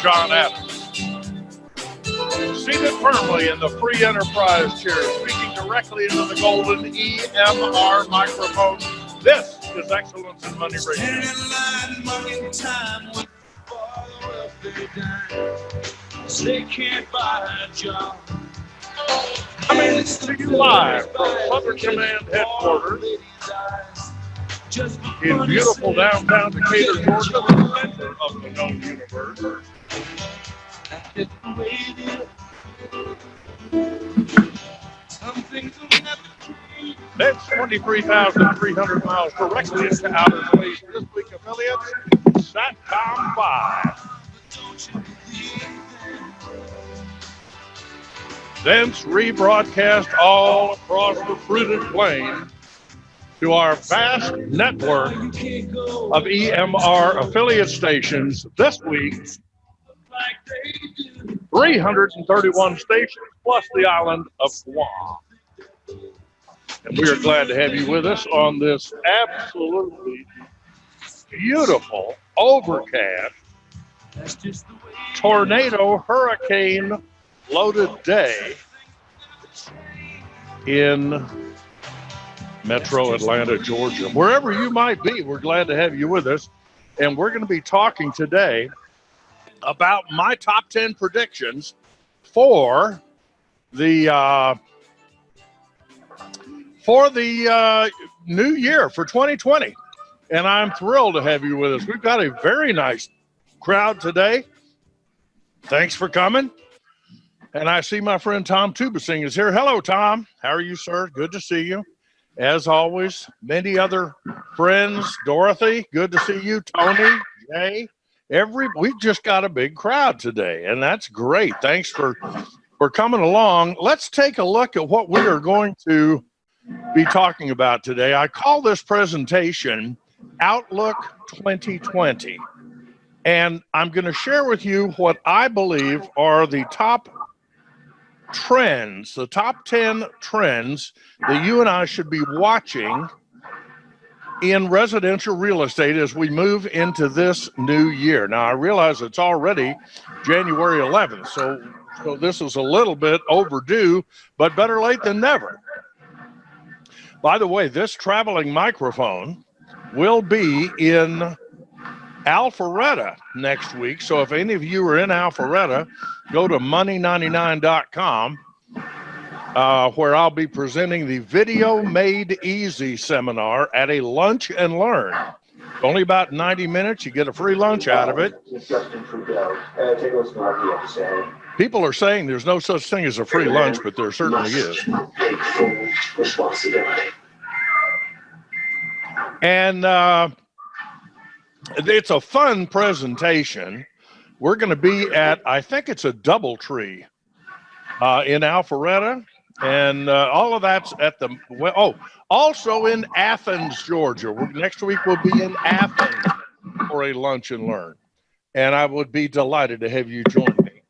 John Adams. Seated firmly in the free enterprise chair, speaking directly into the golden EMR microphone, this is Excellence in Money Radio. They can't buy a job. Coming to you live from Southern Command headquarters in beautiful downtown Decatur, Georgia, the center of the known universe. That's 23,300 miles directly into outer space. This week affiliates, SATCOM 5. Thence rebroadcast all across the fruited plain to our vast network of EMR affiliate stations. This week, 331 stations plus the island of Guam. And we are glad to have you with us on this absolutely beautiful, overcast, tornado, hurricane loaded day in Metro Atlanta, Georgia. Wherever you might be, we're glad to have you with us. And we're going to be talking today about my top 10 predictions for the new year, for 2020. And I'm thrilled to have you with us. We've got a very nice crowd today. Thanks for coming. And I see my friend Tom Tubasing is here. Hello, Tom. How are you, sir? Good to see you. As always, many other friends. Dorothy, good to see you. Tony, Jay, we've just got a big crowd today, and that's great. Thanks for coming along. Let's take a look at what we are going to be talking about today. I call this presentation Outlook 2020, and I'm going to share with you what I believe are the top trends, the top 10 trends that you and I should be watching in residential real estate as we move into this new year. Now, I realize it's already January 11th, so this is a little bit overdue, but better late than never. By the way, this traveling microphone will be in Alpharetta next week. So if any of you are in Alpharetta, go to money99.com, where I'll be presenting the Video Made Easy seminar at a lunch and learn. Only about 90 minutes. You get a free lunch out of it. People are saying there's no such thing as a free lunch, but there certainly is. Take full responsibility. And it's a fun presentation. We're going to be at, I think it's a DoubleTree in Alpharetta, and all of that's at the, also in Athens, Georgia. Next week we'll be in Athens for a lunch and learn, and I would be delighted to have you join me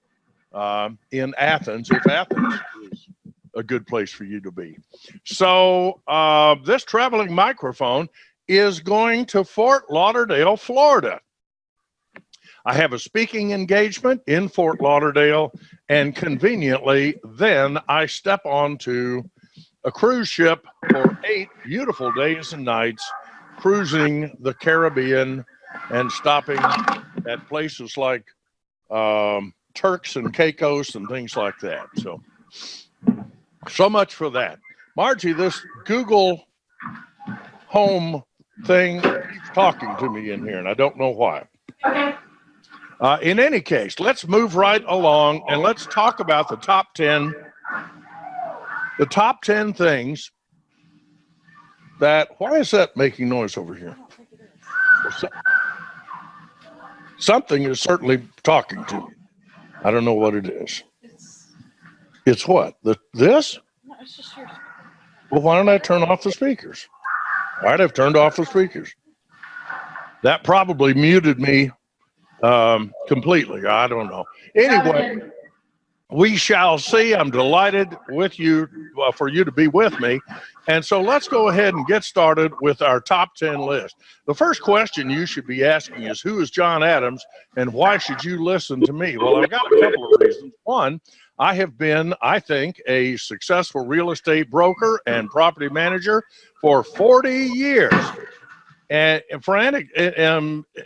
in Athens, if Athens is a good place for you to be. So this traveling microphone is going to Fort Lauderdale, Florida. I have a speaking engagement in Fort Lauderdale, and conveniently, then I step onto a cruise ship for 8 beautiful days and nights, cruising the Caribbean and stopping at places like Turks and Caicos and things like that. So much for that. Margie, this Google Home thing keeps talking to me in here, and I don't know why. Okay. In any case, let's move right along and let's talk about the top 10 things that, why is that making noise over here? Something is certainly talking to me. I don't know what it is. It's what? This? No, it's just yours. Well, why don't I turn off the speakers? All right, I've turned off the speakers. That probably muted me completely. I don't know. Anyway, we shall see. I'm delighted with you for you to be with me. And so let's go ahead and get started with our top 10 list. The first question you should be asking is, who is John Adams and why should you listen to me? Well, I've got a couple of reasons. One, I have been, I think, a successful real estate broker and property manager for 40 years. And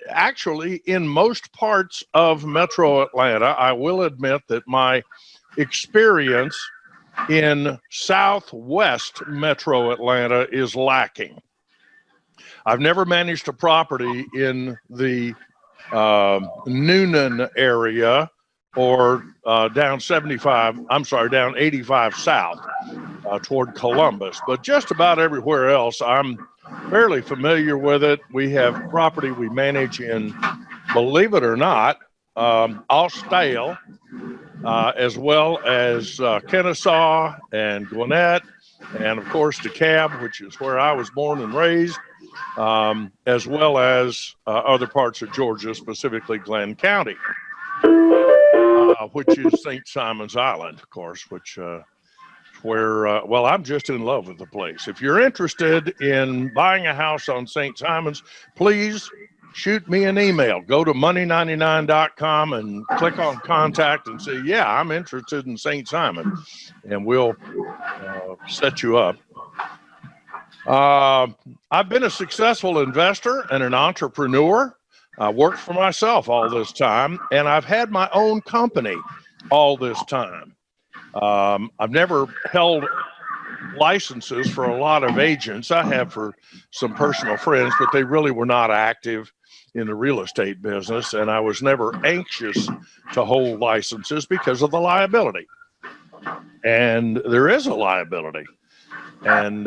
actually, in most parts of Metro Atlanta, I will admit that my experience in Southwest Metro Atlanta is lacking. I've never managed a property in the Noonan area or down 85 south toward Columbus, but just about everywhere else, I'm fairly familiar with it. We have property we manage in, believe it or not, Austale, as well as Kennesaw and Gwinnett, and of course DeKalb, which is where I was born and raised, as well as other parts of Georgia, specifically Glenn County, which is St. Simon's Island, of course, which where, well, I'm just in love with the place. If you're interested in buying a house on St. Simon's, please shoot me an email. Go to money99.com and click on contact and say, yeah, I'm interested in St. Simon, and we'll set you up. I've been a successful investor and an entrepreneur. I worked for myself all this time, and I've had my own company all this time. I've never held licenses for a lot of agents. I have for some personal friends, but they really were not active in the real estate business, and I was never anxious to hold licenses because of the liability. And there is a liability. And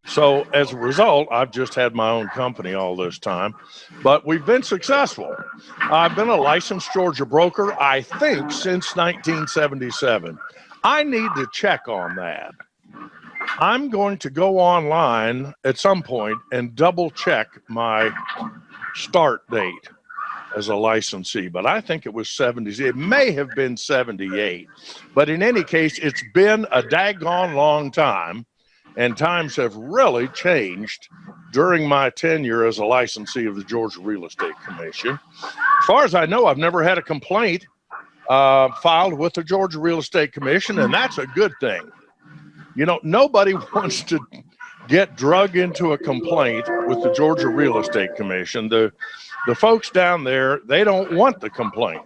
so as a result, I've just had my own company all this time, but we've been successful. I've been a licensed Georgia broker, I think, since 1977. I need to check on that. I'm going to go online at some point and double check my start date as a licensee, but I think it was 70s. It may have been 78, but in any case, it's been a daggone long time, and times have really changed during my tenure as a licensee of the Georgia Real Estate Commission. As far as I know, I've never had a complaint filed with the Georgia Real Estate Commission, and that's a good thing. You know, nobody wants to get drug into a complaint with the Georgia Real Estate Commission. The folks down there, they don't want the complaint.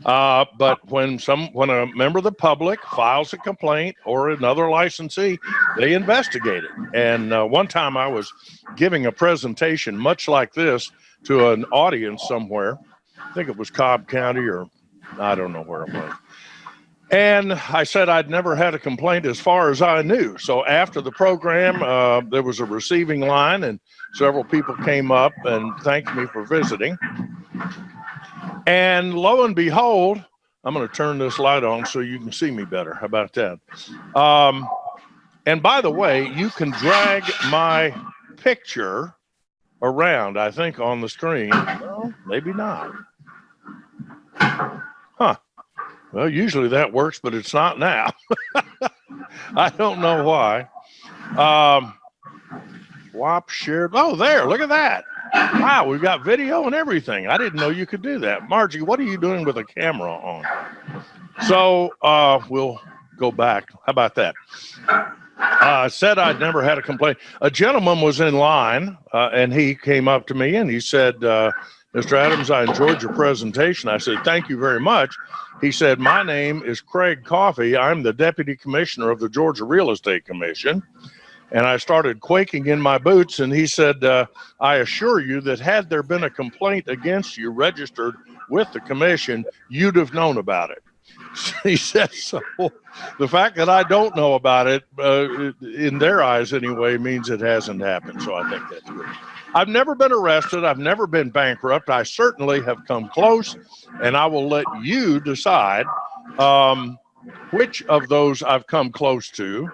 But when a member of the public files a complaint or another licensee, they investigate it. And one time I was giving a presentation much like this to an audience somewhere. I think it was Cobb County, or I don't know where it was. And I said I'd never had a complaint as far as I knew. So after the program, there was a receiving line, and several people came up and thanked me for visiting. And lo and behold, I'm going to turn this light on so you can see me better. How about that? And by the way, you can drag my picture around, I think, on the screen. No, maybe not. Huh. Well, usually that works, but it's not now. I don't know why. Swap shared. Oh, there. Look at that. Wow, we've got video and everything. I didn't know you could do that. Margie, what are you doing with a camera on? So we'll go back. How about that? I said I'd never had a complaint. A gentleman was in line, and he came up to me, and he said, Mr. Adams, I enjoyed your presentation. I said, thank you very much. He said, my name is Craig Coffey. I'm the Deputy Commissioner of the Georgia Real Estate Commission. And I started quaking in my boots, and he said, I assure you that had there been a complaint against you registered with the commission, you'd have known about it. He said, so the fact that I don't know about it, in their eyes anyway, means it hasn't happened. So I think that's good. I've never been arrested. I've never been bankrupt. I certainly have come close, and I will let you decide which of those I've come close to.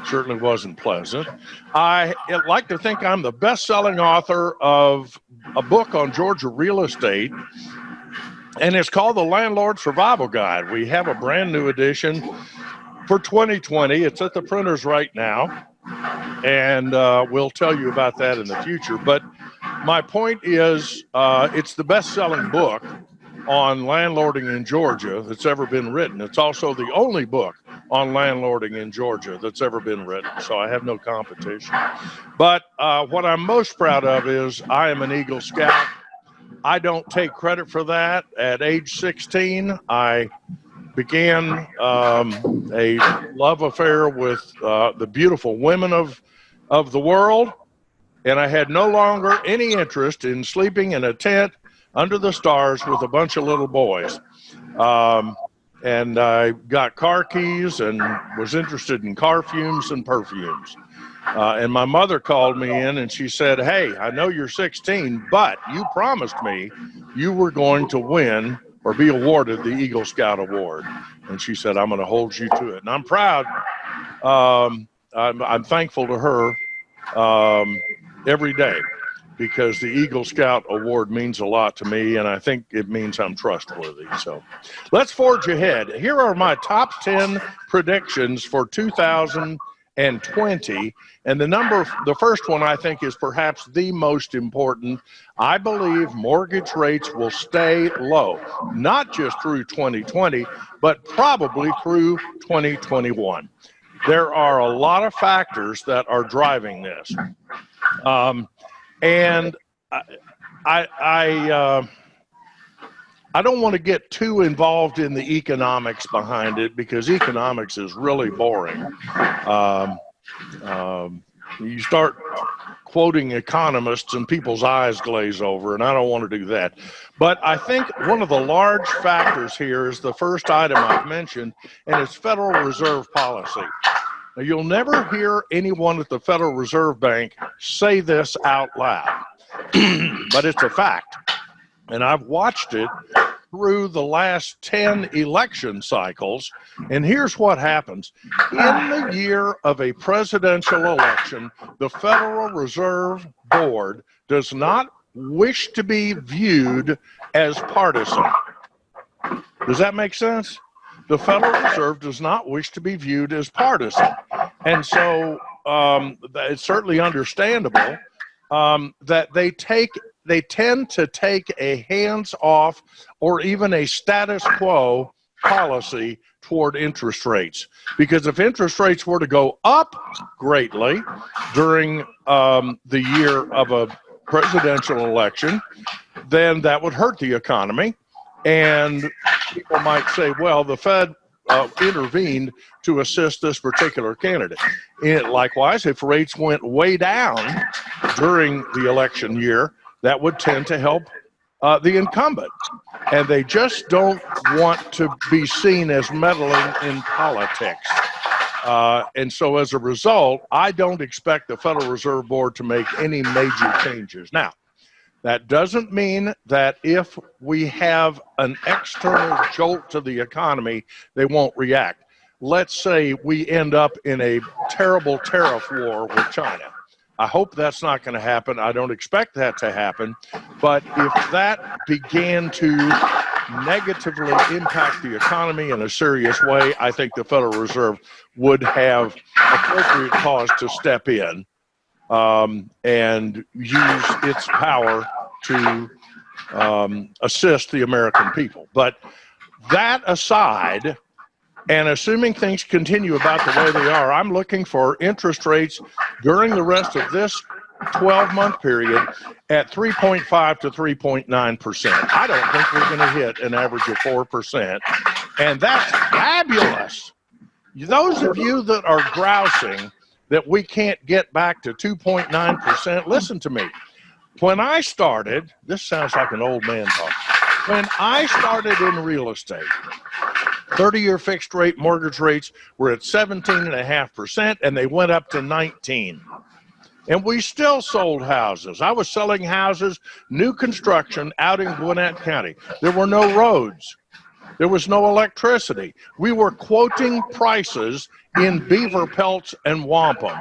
Certainly wasn't pleasant. I like to think I'm the best-selling author of a book on Georgia real estate and it's called the Landlord Survival Guide. We have a brand new edition for 2020. It's at the printers right now, and we'll tell you about that in the future. But my point is, it's the best-selling book on landlording in Georgia that's ever been written. It's also the only book on landlording in Georgia that's ever been written, so I have no competition. But what I'm most proud of is I am an Eagle Scout. I don't take credit for that. At age 16, I began a love affair with the beautiful women of the world, and I had no longer any interest in sleeping in a tent under the stars with a bunch of little boys. And I got car keys and was interested in car fumes and perfumes. And my mother called me in and she said, "Hey, I know you're 16, but you promised me you were going to win or be awarded the Eagle Scout Award." And she said, "I'm going to hold you to it." And I'm proud. I'm thankful to her every day, because the Eagle Scout Award means a lot to me, and I think it means I'm trustworthy. So let's forge ahead. Here are my top 10 predictions for 2020. And the first one I think is perhaps the most important. I believe mortgage rates will stay low, not just through 2020, but probably through 2021. There are a lot of factors that are driving this. And I don't want to get too involved in the economics behind it, because economics is really boring. You start quoting economists and people's eyes glaze over, and I don't want to do that. But I think one of the large factors here is the first item I've mentioned, and it's Federal Reserve policy. Now, you'll never hear anyone at the Federal Reserve Bank say this out loud, but it's a fact. And I've watched it through the last 10 election cycles, and here's what happens. In the year of a presidential election, the Federal Reserve Board does not wish to be viewed as partisan. Does that make sense? The Federal Reserve does not wish to be viewed as partisan. And so it's certainly understandable that they tend to take a hands-off or even a status quo policy toward interest rates. Because if interest rates were to go up greatly during the year of a presidential election, then that would hurt the economy. And people might say, well, the Fed intervened to assist this particular candidate. And likewise, if rates went way down during the election year, that would tend to help the incumbent. And they just don't want to be seen as meddling in politics. And so as a result, I don't expect the Federal Reserve Board to make any major changes. Now, that doesn't mean that if we have an external jolt to the economy, they won't react. Let's say we end up in a terrible tariff war with China. I hope that's not going to happen. I don't expect that to happen. But if that began to negatively impact the economy in a serious way, I think the Federal Reserve would have appropriate cause to step in and use its power to assist the American people. But that aside, and assuming things continue about the way they are, I'm looking for interest rates during the rest of this 12-month period at 3.5 to 3.9%. I don't think we're going to hit an average of 4%, and that's fabulous. Those of you that are grousing that we can't get back to 2.9%, listen to me. When I started, this sounds like an old man talk. When I started in real estate, 30-year fixed rate mortgage rates were at 17.5%, and they went up to 19%. And we still sold houses. I was selling houses, new construction, out in Gwinnett County. There were no roads. There was no electricity. We were quoting prices in beaver pelts and wampum.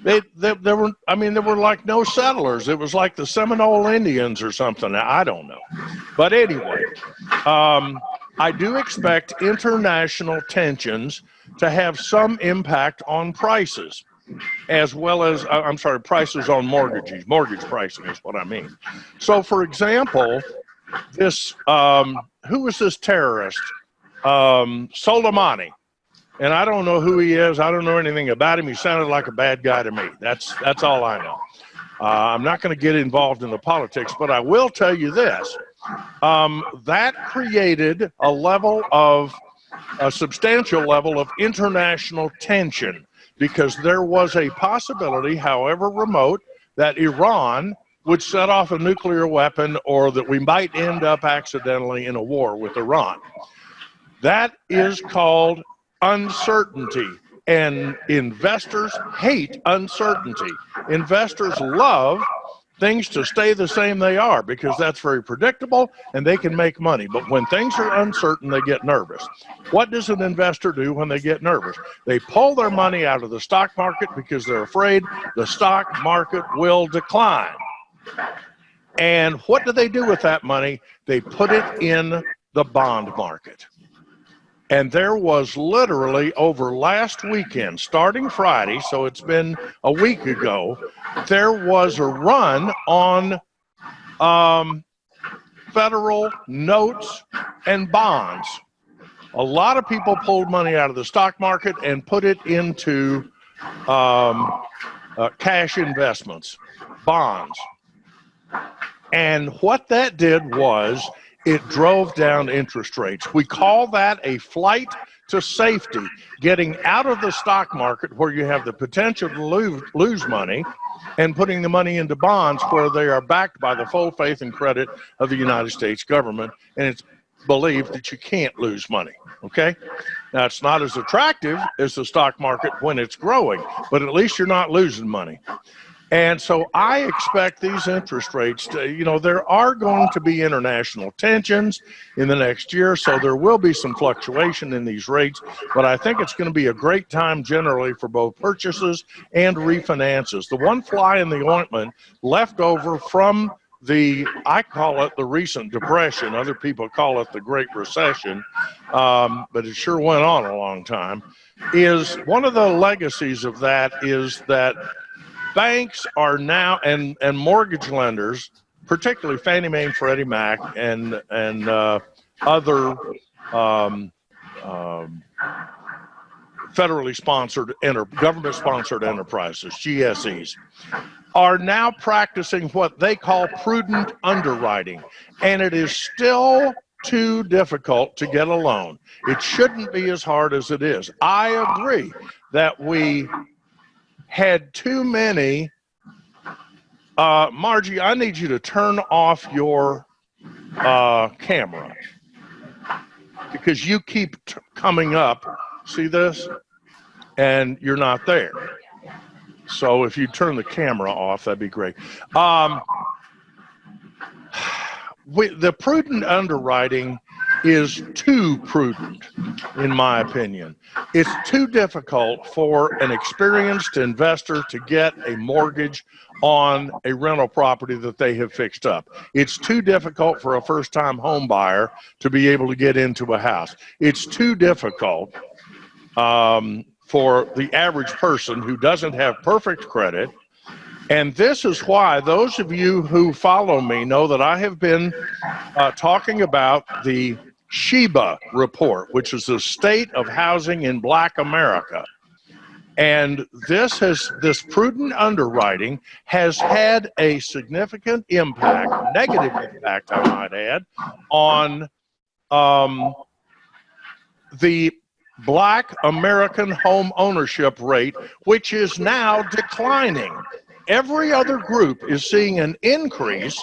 There were, I mean, there were like no settlers. It was like the Seminole Indians or something. I don't know. But anyway, I do expect international tensions to have some impact on prices, as well as, I'm sorry, prices on mortgages. Mortgage pricing is what I mean. So, for example, this, who was this terrorist? Soleimani. And I don't know who he is. I don't know anything about him. He sounded like a bad guy to me. That's all I know. I'm not going to get involved in the politics, but I will tell you this. That created a substantial level of international tension, because there was a possibility, however remote, that Iran would set off a nuclear weapon, or that we might end up accidentally in a war with Iran. That is called uncertainty, and investors hate uncertainty. Investors love things to stay the same they are, because that's very predictable and they can make money. But when things are uncertain, they get nervous. What does an investor do when they get nervous? They pull their money out of the stock market because they're afraid the stock market will decline. And what do they do with that money? They put it in the bond market. And there was literally, over last weekend, starting Friday, so it's been a week ago, there was a run on federal notes and bonds. A lot of people pulled money out of the stock market and put it into cash investments, bonds. And what that did was, it drove down interest rates. We call that a flight to safety, getting out of the stock market where you have the potential to lose money, and putting the money into bonds where they are backed by the full faith and credit of the United States government, and it's believed that you can't lose money, okay? Now, it's not as attractive as the stock market when it's growing, but at least you're not losing money. And so I expect these interest rates to, there are going to be international tensions in the next year, so there will be some fluctuation in these rates, but I think it's going to be a great time generally for both purchases and refinances. The one fly in the ointment left over from I call it the recent depression, other people call it the Great Recession, but it sure went on a long time, is one of the legacies of that is that banks are now, and mortgage lenders, particularly Fannie Mae and Freddie Mac and other federally sponsored government-sponsored enterprises, GSEs, are now practicing what they call prudent underwriting, and it is still too difficult to get a loan. It shouldn't be as hard as it is. I agree that we had too many. Margie, I need you to turn off your camera, because you keep coming up. See this? And you're not there. So if you turn the camera off, that'd be great. The prudent underwriting is too prudent, in my opinion. It's too difficult for an experienced investor to get a mortgage on a rental property that they have fixed up. It's too difficult for a first-time home buyer to be able to get into a house. It's too difficult for the average person who doesn't have perfect credit. And this is why those of you who follow me know that I have been talking about the Sheba report, which is the state of housing in Black America. And this prudent underwriting has had a significant impact, negative impact, I might add, on the Black American home ownership rate, which is now declining. Every other group is seeing an increase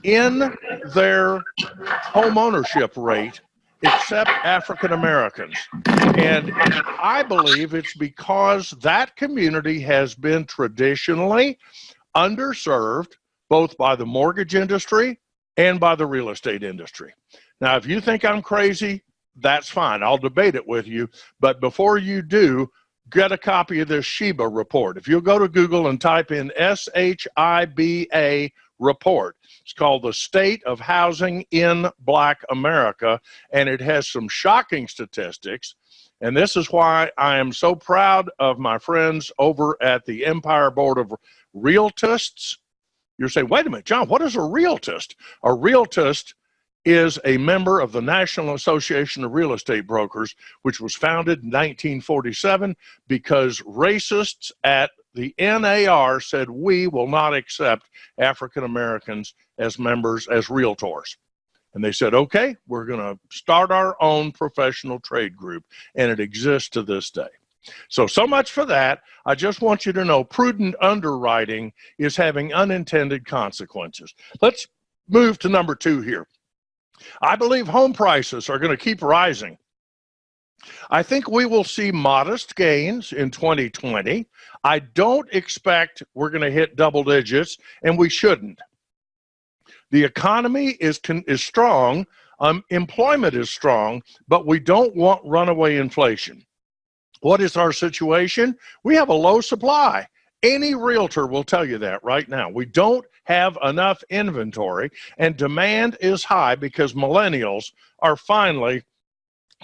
in their home ownership rate, except African Americans. And I believe it's because that community has been traditionally underserved, both by the mortgage industry and by the real estate industry. Now, if you think I'm crazy, that's fine. I'll debate it with you. But before you do, get a copy of this SHIBA report. If you'll go to Google and type in SHIBA report, it's called The State of Housing in Black America, and it has some shocking statistics. And this is why I am so proud of my friends over at the Empire Board of Realtists. You're saying, wait a minute, John, what is a realtist? A realtist is a member of the National Association of Real Estate Brokers, which was founded in 1947 because racists at the NAR said we will not accept African Americans as members, as realtors. And they said, okay, we're going to start our own professional trade group, and it exists to this day. So much for that. I just want you to know prudent underwriting is having unintended consequences. Let's move to number 2 here. I believe home prices are going to keep rising. I think we will see modest gains in 2020. I don't expect we're going to hit double digits, and we shouldn't. The economy is strong, employment is strong, but we don't want runaway inflation. What is our situation? We have a low supply. Any realtor will tell you that right now. We don't have enough inventory, and demand is high because millennials are finally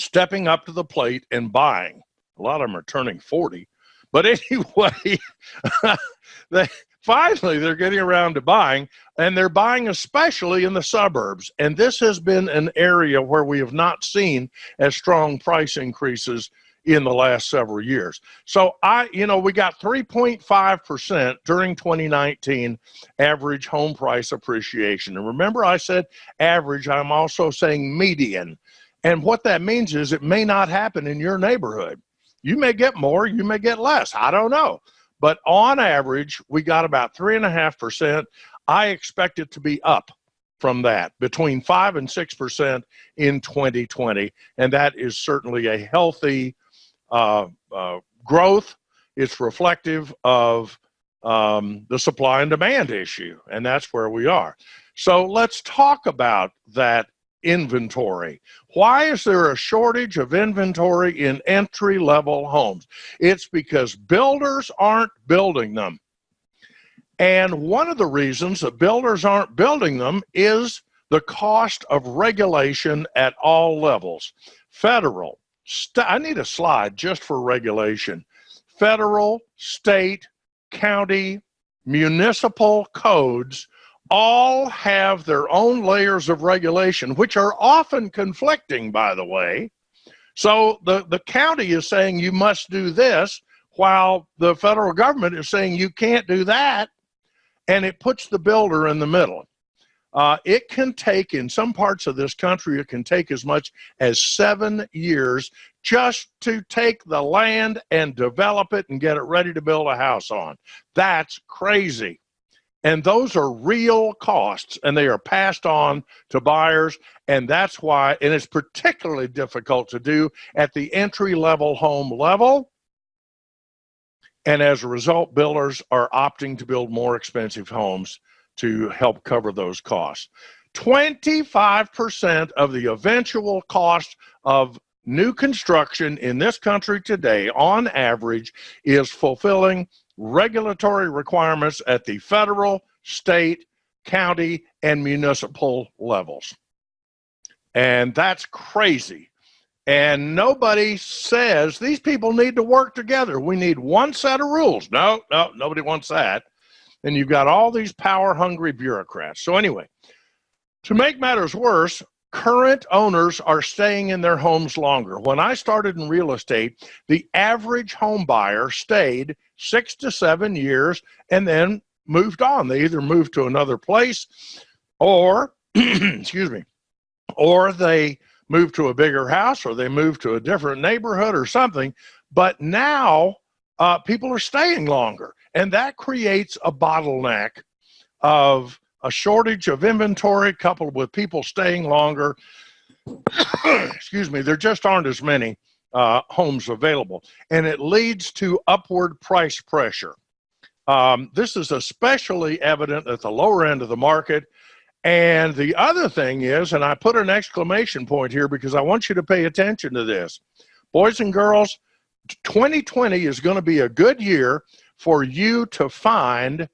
stepping up to the plate and buying. A lot of them are turning 40. But anyway, finally they're getting around to buying, and they're buying especially in the suburbs. And this has been an area where we have not seen as strong price increases in the last several years. So we got 3.5% during 2019 average home price appreciation. And remember, I said average, I'm also saying median. And what that means is it may not happen in your neighborhood. You may get more, you may get less, I don't know. But on average, we got about 3.5%. I expect it to be up from that, between 5 and 6% in 2020. And that is certainly a healthy growth. It's reflective of the supply and demand issue, and that's where we are. So let's talk about that inventory. Why is there a shortage of inventory in entry-level homes? It's because builders aren't building them. And one of the reasons that builders aren't building them is the cost of regulation at all levels. Federal, I need a slide just for regulation. Federal, state, county, municipal codes all have their own layers of regulation, which are often conflicting, by the way. So the county is saying you must do this, while the federal government is saying you can't do that, and it puts the builder in the middle. It can take, in some parts of this country, it can take as much as 7 years just to take the land and develop it and get it ready to build a house on. That's crazy. And those are real costs, and they are passed on to buyers, and that's why, and it's particularly difficult to do at the entry-level home level. And as a result, builders are opting to build more expensive homes to help cover those costs. 25% of the eventual cost of new construction in this country today, on average, is fulfilling regulatory requirements at the federal, state, county, and municipal levels. And that's crazy. And nobody says these people need to work together. We need one set of rules. No, nobody wants that. And you've got all these power-hungry bureaucrats. So anyway, to make matters worse, current owners are staying in their homes longer. When I started in real estate, the average home buyer stayed 6 to 7 years and then moved on. They either moved to another place or, excuse me, or they moved to a bigger house, or they moved to a different neighborhood or something. But now people are staying longer, and that creates a bottleneck of a shortage of inventory coupled with people staying longer. Excuse me, there just aren't as many homes available, and it leads to upward price pressure. This is especially evident at the lower end of the market. And the other thing is, and I put an exclamation point here because I want you to pay attention to this. Boys and girls, 2020 is going to be a good year for you to find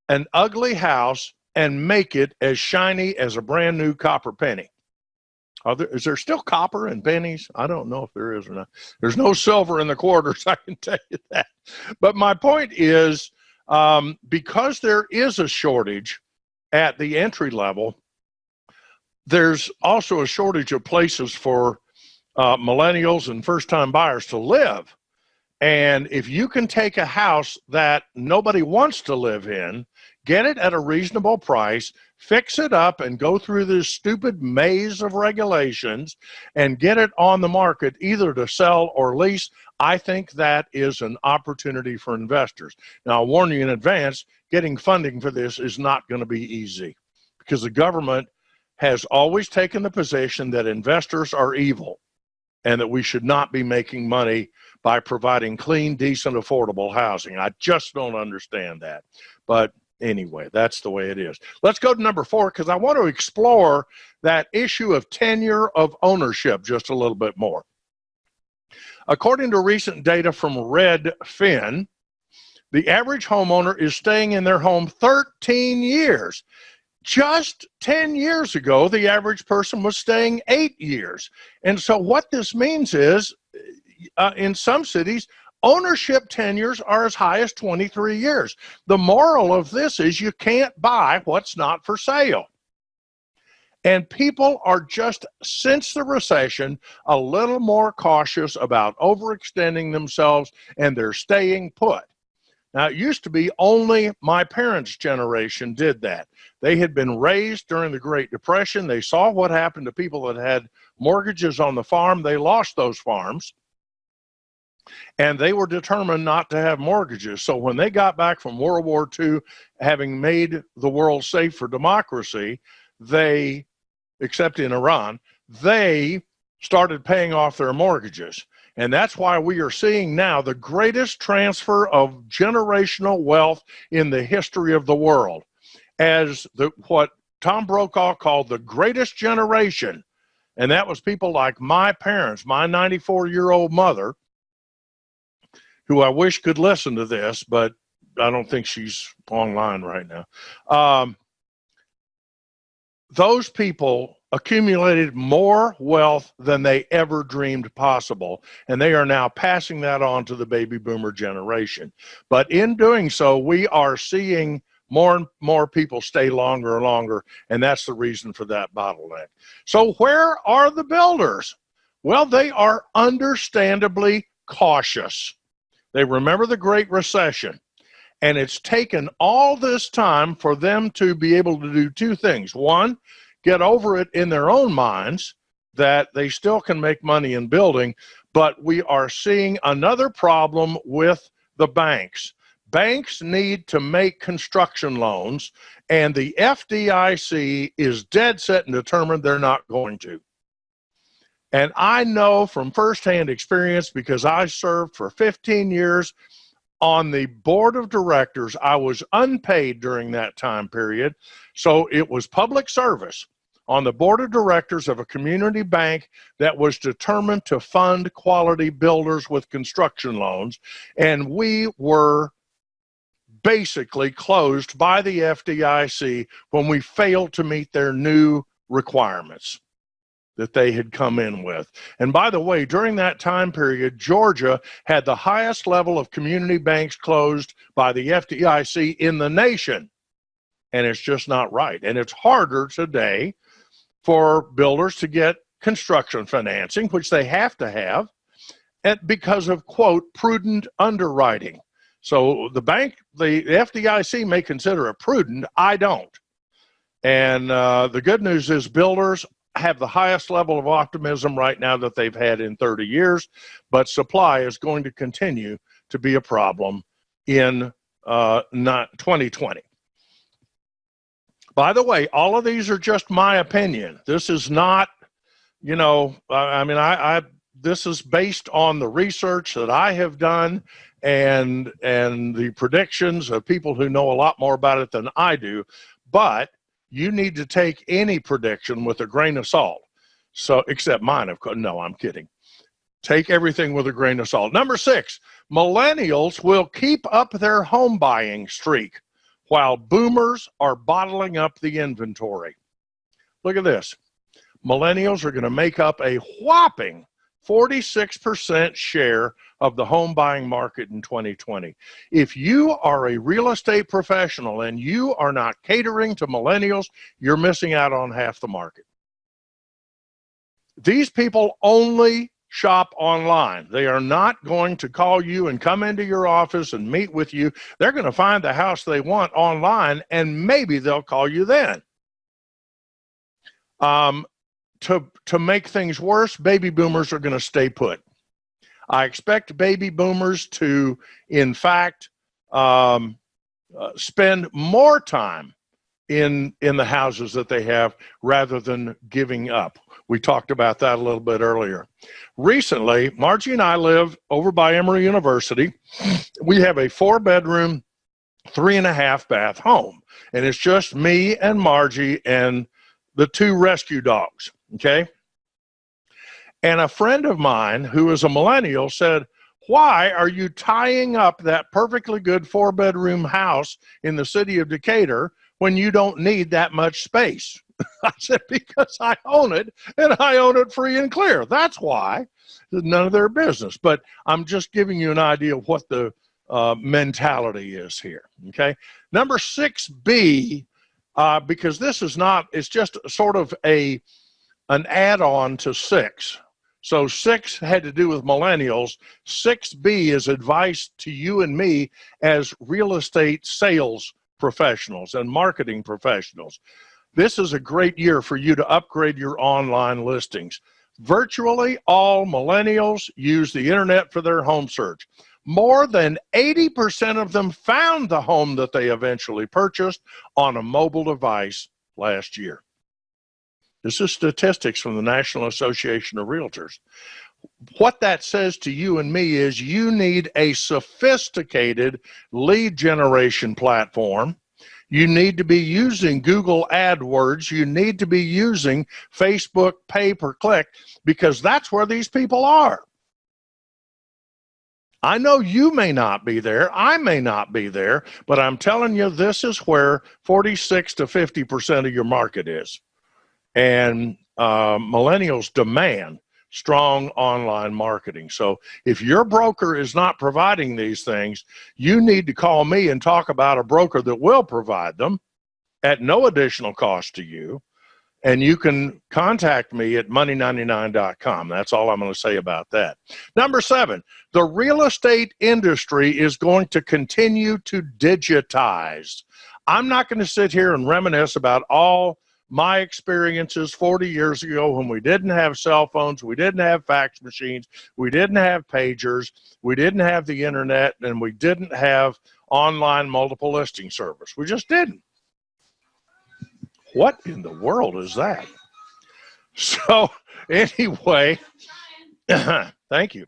an ugly house and make it as shiny as a brand new copper penny. Is there still copper in pennies? I don't know if there is or not. There's no silver in the quarters, I can tell you that. But my point is, because there is a shortage at the entry level, there's also a shortage of places for millennials and first-time buyers to live. And if you can take a house that nobody wants to live in, get it at a reasonable price, fix it up, and go through this stupid maze of regulations and get it on the market either to sell or lease, I think that is an opportunity for investors. Now, I'll warn you in advance, getting funding for this is not going to be easy because the government has always taken the position that investors are evil and that we should not be making money by providing clean, decent, affordable housing. I just don't understand that. But anyway, that's the way it is. Let's go to number 4 because I want to explore that issue of tenure of ownership just a little bit more. According to recent data from Redfin, the average homeowner is staying in their home 13 years. Just 10 years ago, the average person was staying 8 years. And so what this means is, in some cities, ownership tenures are as high as 23 years. The moral of this is you can't buy what's not for sale. And people are just, since the recession, a little more cautious about overextending themselves, and they're staying put. Now, it used to be only my parents' generation did that. They had been raised during the Great Depression. They saw what happened to people that had mortgages on the farm. They lost those farms, and they were determined not to have mortgages. So when they got back from World War II, having made the world safe for democracy, they, except in Iran, they started paying off their mortgages. And that's why we are seeing now the greatest transfer of generational wealth in the history of the world, as what Tom Brokaw called the greatest generation. And that was people like my parents, my 94-year-old mother, who I wish could listen to this, but I don't think she's online right now. Those people accumulated more wealth than they ever dreamed possible, and they are now passing that on to the baby boomer generation. But in doing so, we are seeing more and more people stay longer and longer, and that's the reason for that bottleneck. So where are the builders? Well, they are understandably cautious. They remember the Great Recession, and it's taken all this time for them to be able to do two things. One, get over it in their own minds that they still can make money in building, but we are seeing another problem with the banks. Banks need to make construction loans, and the FDIC is dead set and determined they're not going to. And I know from firsthand experience, because I served for 15 years on the board of directors. I was unpaid during that time period, so it was public service on the board of directors of a community bank that was determined to fund quality builders with construction loans, and we were basically closed by the FDIC when we failed to meet their new requirements that they had come in with. And by the way, during that time period, Georgia had the highest level of community banks closed by the FDIC in the nation. And it's just not right. And it's harder today for builders to get construction financing, which they have to have, and because of, quote, prudent underwriting. So the FDIC may consider it prudent. I don't. And the good news is builders have the highest level of optimism right now that they've had in 30 years, but supply is going to continue to be a problem in 2020. By the way, all of these are just my opinion. This is not, you know, this is based on the research that I have done and the predictions of people who know a lot more about it than I do. But you need to take any prediction with a grain of salt. So, except mine, of course. No, I'm kidding. Take everything with a grain of salt. Number 6, millennials will keep up their home buying streak while boomers are bottling up the inventory. Look at this. Millennials are going to make up a whopping 46% share of the home buying market in 2020. If you are a real estate professional and you are not catering to millennials, you're missing out on half the market. These people only shop online. They are not going to call you and come into your office and meet with you. They're going to find the house they want online, and maybe they'll call you then. To make things worse, baby boomers are going to stay put. I expect baby boomers to, in fact, spend more time in the houses that they have rather than giving up. We talked about that a little bit earlier. Recently, Margie and I live over by Emory University. We have a 4-bedroom, 3.5-bath home, and it's just me and Margie and the 2 rescue dogs, okay? And a friend of mine who is a millennial said, "Why are you tying up that perfectly good 4-bedroom house in the city of Decatur when you don't need that much space?" I said, "Because I own it, and I own it free and clear. That's why." None of their business. But I'm just giving you an idea of what the mentality is here, okay? Number 6B, because this is not, it's just sort of an add-on to 6. So 6 had to do with millennials. 6B is advice to you and me as real estate sales professionals and marketing professionals. This is a great year for you to upgrade your online listings. Virtually all millennials use the internet for their home search. More than 80% of them found the home that they eventually purchased on a mobile device last year. This is statistics from the National Association of Realtors. What that says to you and me is you need a sophisticated lead generation platform. You need to be using Google AdWords. You need to be using Facebook pay-per-click, because that's where these people are. I know you may not be there. I may not be there, but I'm telling you, this is where 46 to 50% of your market is. And millennials demand strong online marketing. So if your broker is not providing these things, you need to call me and talk about a broker that will provide them at no additional cost to you. And you can contact me at money99.com. That's all I'm going to say about that. Number 7, the real estate industry is going to continue to digitize. I'm not going to sit here and reminisce about all my experiences 40 years ago when we didn't have cell phones, we didn't have fax machines, we didn't have pagers, we didn't have the internet, and we didn't have online multiple listing service. We just didn't. What in the world is that? So anyway, thank you.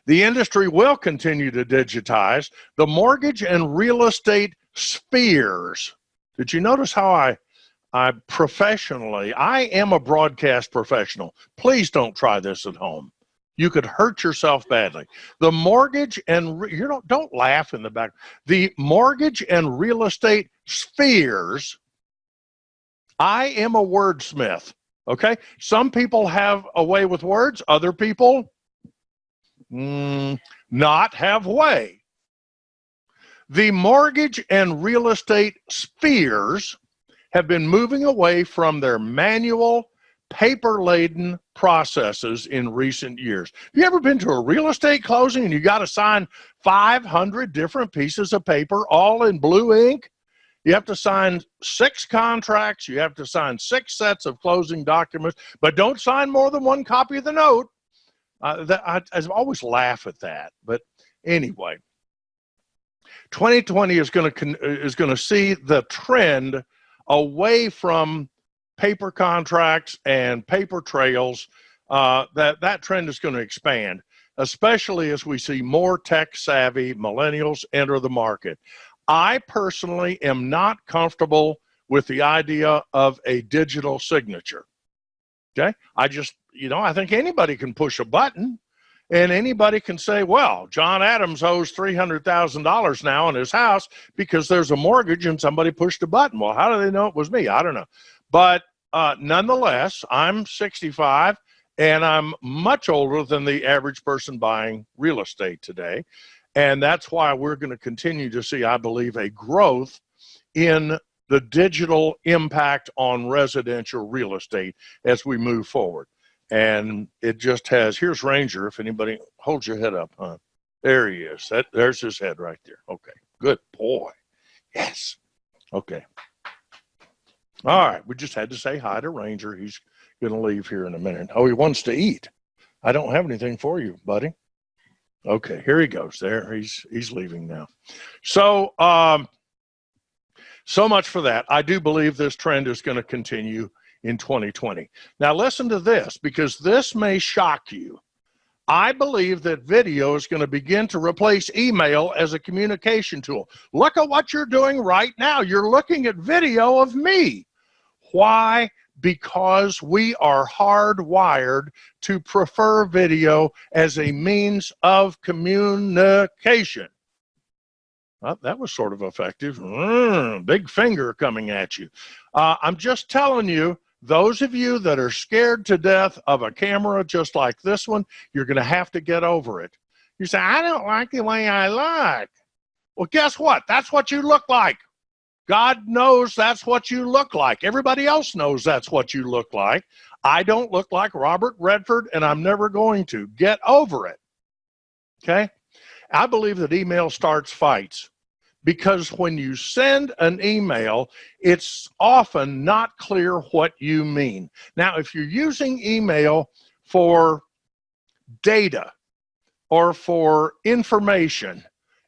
The industry will continue to digitize. The mortgage and real estate spheres. Did you notice how I professionally, I am a broadcast professional. Please don't try this at home. You could hurt yourself badly. The mortgage and, don't laugh in the back. The mortgage and real estate spheres, I am a wordsmith, okay? Some people have a way with words. Other people not have way. The mortgage and real estate spheres have been moving away from their manual, paper-laden processes in recent years. Have you ever been to a real estate closing and you got to sign 500 different pieces of paper, all in blue ink? You have to sign 6 contracts. You have to sign 6 sets of closing documents, but don't sign more than 1 copy of the note. I always laugh at that, but anyway, 2020 is going to see the trend away from paper contracts and paper trails. That trend is going to expand, especially as we see more tech-savvy millennials enter the market. I personally am not comfortable with the idea of a digital signature. Okay? I think anybody can push a button and anybody can say, well, John Adams owes $300,000 now in his house because there's a mortgage and somebody pushed a button. Well, how do they know it was me? I don't know. But nonetheless, I'm 65 and I'm much older than the average person buying real estate today. And that's why we're going to continue to see, I believe, a growth in the digital impact on residential real estate as we move forward. And it just has, here's Ranger, if anybody holds your head up, huh? There he is. There's his head right there. Okay, good boy. Yes. Okay. All right, we just had to say hi to Ranger. He's going to leave here in a minute. Oh, he wants to eat. I don't have anything for you, buddy. Okay, here he goes. There, he's leaving now. So, so much for that. I do believe this trend is going to continue in 2020. Now, listen to this, because this may shock you. I believe that video is going to begin to replace email as a communication tool. Look at what you're doing right now. You're looking at video of me. Why? Because we are hardwired to prefer video as a means of communication. Well, that was sort of effective. Big finger coming at you. I'm just telling you, those of you that are scared to death of a camera just like this one, you're going to have to get over it. You say, I don't like the way I look. Well, guess what? That's what you look like. God knows that's what you look like. Everybody else knows that's what you look like. I don't look like Robert Redford, and I'm never going to. Get over it. Okay? I believe that email starts fights, because when you send an email, it's often not clear what you mean. Now, if you're using email for data or for information,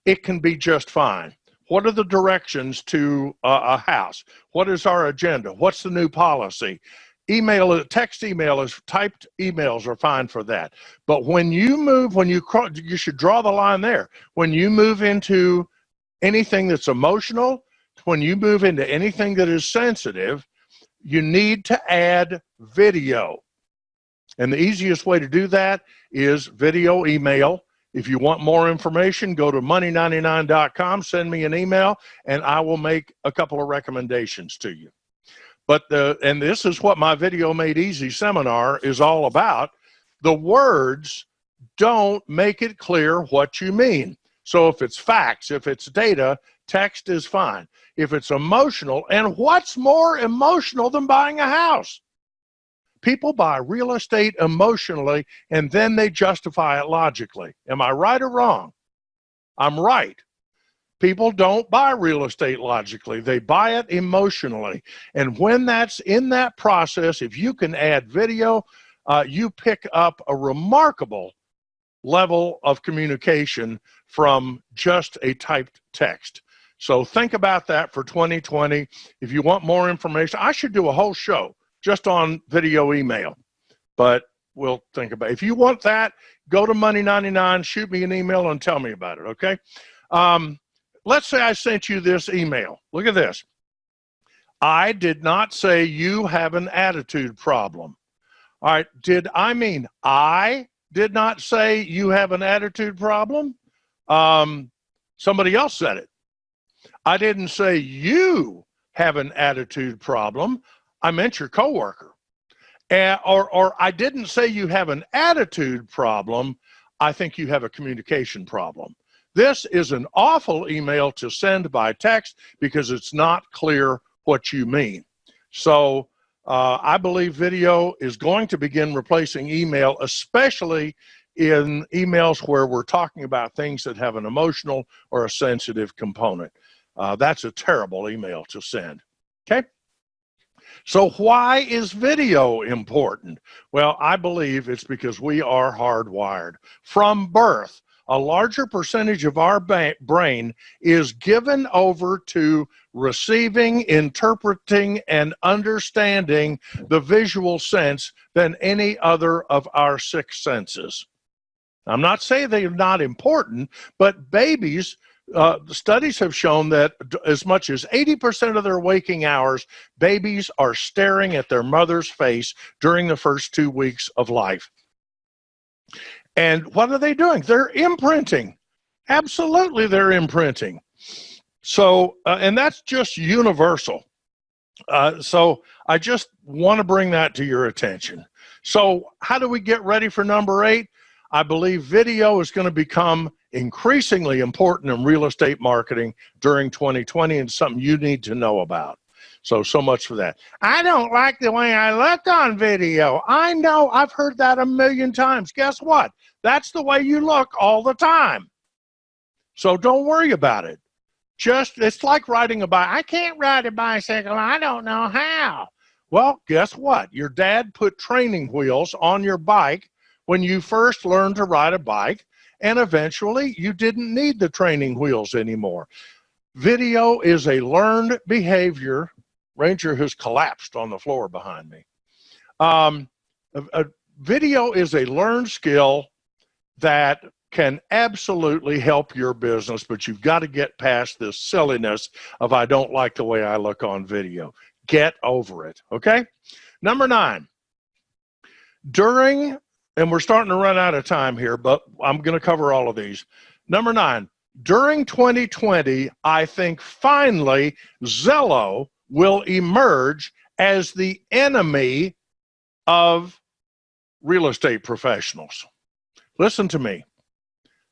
it can be just fine. What are the directions to a house? What is our agenda? What's the new policy? Email, text email, is typed emails are fine for that. But when you move, you should draw the line there. When you move into anything that's emotional, when you move into anything that is sensitive, you need to add video. And the easiest way to do that is video email. If you want more information, go to money99.com, send me an email, and I will make a couple of recommendations to you. And this is what my Video Made Easy seminar is all about. The words don't make it clear what you mean. So if it's facts, if it's data, text is fine. If it's emotional, and what's more emotional than buying a house? People buy real estate emotionally, and then they justify it logically. Am I right or wrong? I'm right. People don't buy real estate logically. They buy it emotionally. And when that's in that process, if you can add video, you pick up a remarkable level of communication from just a typed text. So think about that for 2020. If you want more information, I should do a whole show just on video email, but we'll think about it. If you want that, go to Money99, shoot me an email and tell me about it, okay? Let's say I sent you this email. Look at this. I did not say you have an attitude problem. All right, I did not say you have an attitude problem? Somebody else said it. I didn't say you have an attitude problem. I meant your coworker. Or I didn't say you have an attitude problem. I think you have a communication problem. This is an awful email to send by text because it's not clear what you mean. So I believe video is going to begin replacing email, especially in emails where we're talking about things that have an emotional or a sensitive component. That's a terrible email to send. Okay? So why is video important? Well, I believe it's because we are hardwired. From birth, a larger percentage of our brain is given over to receiving, interpreting, and understanding the visual sense than any other of our six senses. I'm not saying they're not important, but babies Studies have shown that as much as 80% of their waking hours, babies are staring at their mother's face during the first 2 weeks of life. And what are they doing? They're imprinting. Absolutely, they're imprinting. So, and that's just universal. So I just want to bring that to your attention. So how do we get ready for number 8? I believe video is going to become increasingly important in real estate marketing during 2020 and something you need to know about. So much for that. I don't like the way I look on video. I know, I've heard that a million times. Guess what? That's the way you look all the time. So don't worry about it. It's like riding a bike. I can't ride a bicycle. I don't know how. Well, guess what? Your dad put training wheels on your bike when you first learned to ride a bike, and eventually you didn't need the training wheels anymore. Video is a learned behavior. Ranger has collapsed on the floor behind me. Video is a learned skill that can absolutely help your business, but you've got to get past this silliness of I don't like the way I look on video. Get over it, okay? Number 9, and we're starting to run out of time here, but I'm going to cover all of these. Number 9, during 2020, I think finally Zillow will emerge as the enemy of real estate professionals. Listen to me.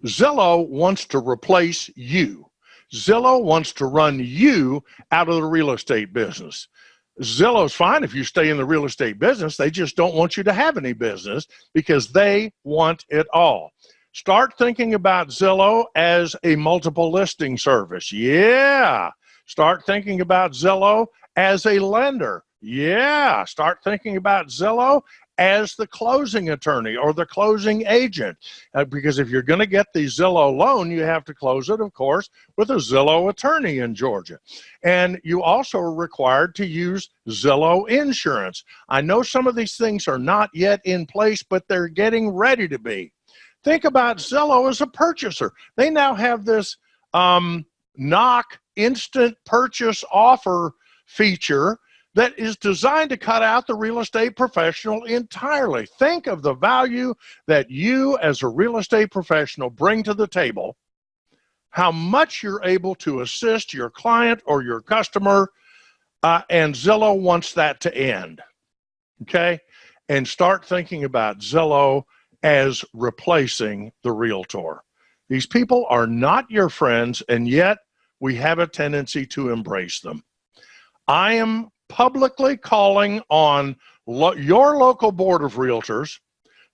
Zillow wants to replace you. Zillow wants to run you out of the real estate business. Zillow's fine if you stay in the real estate business. They just don't want you to have any business because they want it all. Start thinking about Zillow as a multiple listing service. Yeah. Start thinking about Zillow as a lender. Yeah. Start thinking about Zillow as the closing attorney or the closing agent. Because if you're going to get the Zillow loan, you have to close it, of course, with a Zillow attorney in Georgia. And you also are required to use Zillow insurance. I know some of these things are not yet in place, but they're getting ready to be. Think about Zillow as a purchaser. They now have this knock instant purchase offer feature that is designed to cut out the real estate professional entirely. Think of the value that you as a real estate professional bring to the table, how much you're able to assist your client or your customer, and Zillow wants that to end, okay? And start thinking about Zillow as replacing the realtor. These people are not your friends, and yet we have a tendency to embrace them. I am publicly calling on your local board of realtors,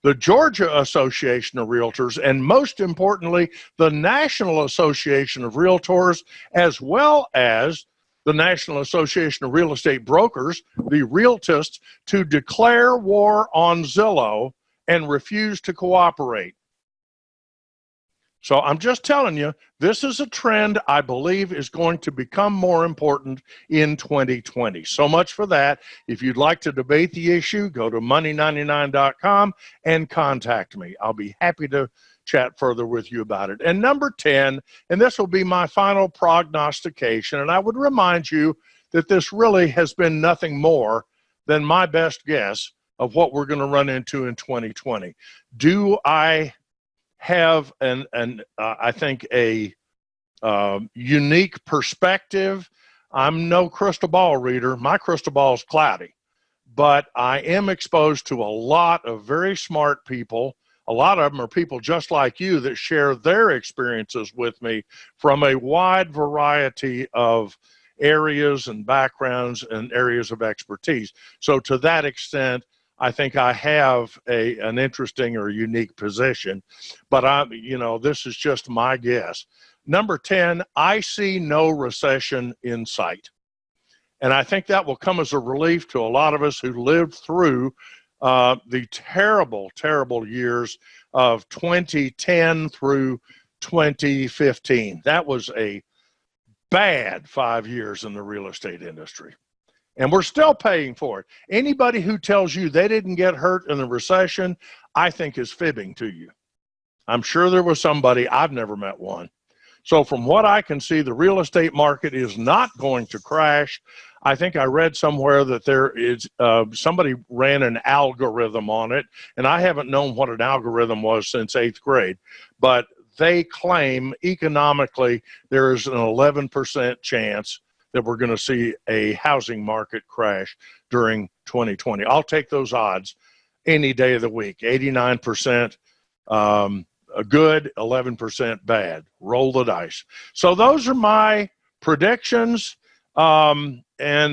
the Georgia Association of Realtors, and most importantly, the National Association of Realtors, as well as the National Association of Real Estate Brokers, the Realtists, to declare war on Zillow and refuse to cooperate. So I'm just telling you, this is a trend I believe is going to become more important in 2020. So much for that. If you'd like to debate the issue, go to money99.com and contact me. I'll be happy to chat further with you about it. And number 10, and this will be my final prognostication, and I would remind you that this really has been nothing more than my best guess of what we're going to run into in 2020. Do I have I think a unique perspective? I'm no crystal ball reader. My crystal ball is cloudy, but I am exposed to a lot of very smart people. A lot of them are people just like you that share their experiences with me from a wide variety of areas and backgrounds and areas of expertise. So to that extent, I think I have an interesting or unique position, but this is just my guess. Number 10, I see no recession in sight. And I think that will come as a relief to a lot of us who lived through the terrible, terrible years of 2010 through 2015. That was a bad 5 years in the real estate industry. And we're still paying for it. Anybody who tells you they didn't get hurt in the recession, I think is fibbing to you. I'm sure there was somebody, I've never met one. So from what I can see, the real estate market is not going to crash. I think I read somewhere that there is somebody ran an algorithm on it, and I haven't known what an algorithm was since 8th grade, but they claim economically there is an 11% chance that we're going to see a housing market crash during 2020. I'll take those odds any day of the week. 89% good, 11% bad. Roll the dice. So those are my predictions. And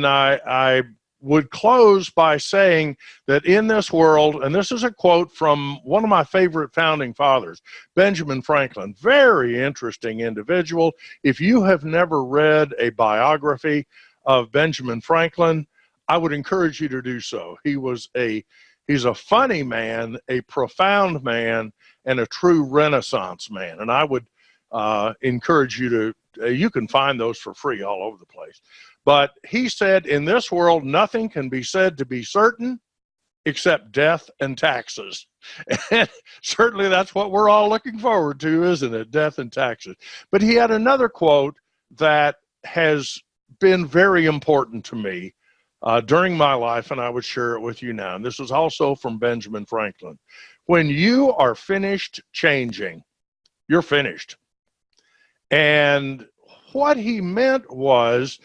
I would close by saying that in this world, and this is a quote from one of my favorite founding fathers, Benjamin Franklin, very interesting individual. If you have never read a biography of Benjamin Franklin, I would encourage you to do so. He's a funny man, a profound man, and a true Renaissance man. And I would encourage you to, you can find those for free all over the place. But he said, in this world, nothing can be said to be certain except death and taxes. And certainly that's what we're all looking forward to, isn't it? Death and taxes. But he had another quote that has been very important to me during my life, and I would share it with you now. And this is also from Benjamin Franklin. When you are finished changing, you're finished. And what he meant was,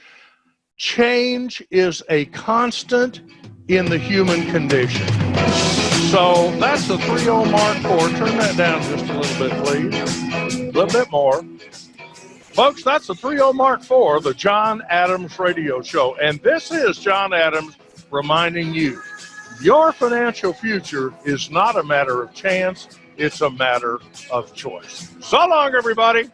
change is a constant in the human condition. So that's the 3-0 Mark IV. Turn that down just a little bit, please. A little bit more. Folks, that's the 3-0 Mark IV, the John Adams Radio Show. And this is John Adams reminding you, your financial future is not a matter of chance, it's a matter of choice. So long, everybody.